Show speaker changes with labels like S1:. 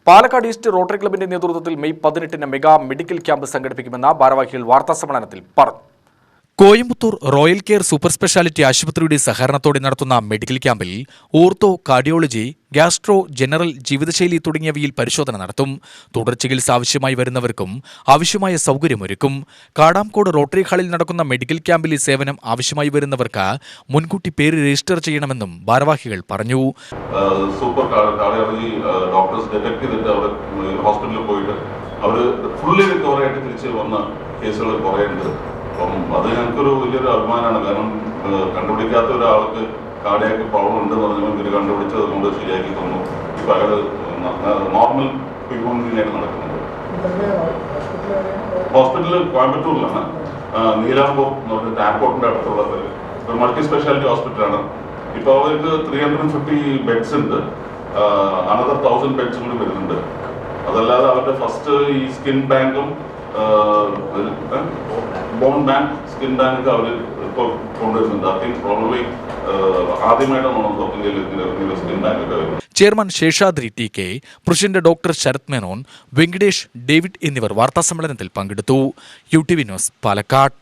S1: Palakkad east rotary ക്ലബിന്റെ നേതൃത്വത്തിൽ May 18 mega medical camp സംഘടിപ്പിക്കുമെന്ന് ഭാരവാഹികൾ വാർത്താസമ്മേളനത്തിൽ പറഞ്ഞു. Coimbatore royal care super speciality ആശുപത്രിയുടെ സഹകരണത്തോടെ നടത്തുന്ന മെഡിക്കൽ ക്യാമ്പിൽ ഓർത്തോ, കാർഡിയോളജി, ഗ്യാസ്ട്രോ, ജനറൽ, ജീവിതശൈലി തുടങ്ങിയവയിൽ പരിശോധന നടത്തും. തുടർ ചികിത്സ ആവശ്യമായി വരുന്നവർക്കും ആവശ്യമായ സൗകര്യമൊരുക്കും. കാടാംകോട് റോട്ടറി ഹാളിൽ നടക്കുന്ന മെഡിക്കൽ ക്യാമ്പിലെ സേവനം ആവശ്യമായി വരുന്നവർക്ക് മുൻകൂട്ടി പേര് രജിസ്റ്റർ ചെയ്യണമെന്നും ഭാരവാഹികൾ പറഞ്ഞു.
S2: സൂപ്പർ കാർഡിയോളജി ഡോക്ടേഴ്സ് ഡിറ്റക്ട് ചെയ്തിട്ട് അവർ ഹോസ്പിറ്റലിൽ പോയിട്ട് അവർ ഫുള്ളി റിക്കവർ ആയിട്ട് തിരിച്ച് വന്ന കേസുകൾ കുറേ ഉണ്ട്. അപ്പം അത് ഞങ്ങൾക്കൊരു വലിയൊരു അഭിമാനമാണ്. കാരണം കണ്ടുപിടിക്കാത്ത ഒരാൾക്ക് കാർഡിയാക്ക് പ്രോബ്ലം ഉണ്ടെന്ന് പറഞ്ഞാൽ ഇവർ കണ്ടുപിടിച്ചത് കൊണ്ട് ശരിയാക്കി തന്നു. ഇപ്പം അയാൾ നോർമൽ ഹ്യൂമനായിട്ട് നടക്കുന്നുണ്ട്. ഹോസ്പിറ്റൽ കോയമ്പത്തൂരിലാണ്, നീലാംപൂർ എന്ന് പറഞ്ഞ ടാങ്കോട്ടിൻ്റെ അടുത്തുള്ള ഒരു മൾട്ടി സ്പെഷ്യാലിറ്റി ഹോസ്പിറ്റലാണ്. ഇപ്പോൾ അവർക്ക് 350 ബെഡ്സ് ഉണ്ട്. അനദർ 1000 ബെഡ്സ് കൂടി വരുന്നുണ്ട്. അതല്ലാതെ അവരുടെ ഫസ്റ്റ് ഈ സ്കിൻ ബാങ്കും ബോൺ ബാങ്ക്, സ്കിൻ ബാങ്ക് അവർ ഇപ്പോൾ കൊണ്ടുവരുന്നുണ്ട്. ഐ തിങ്ക് പ്രോബ്ലി ആദ്യമായിട്ടാണ് സൗത്ത് ഇന്ത്യയിൽ സ്കിൻ ബാങ്ക് ഒക്കെ വരുന്നത്.
S1: Chairman Seshadri T K, president doctor Sarath Menon, Venkatesh, David എന്നിവർ വാർത്താസമ്മേളനത്തിൽ പങ്കെടുത്തു. UTV news, Palakkad.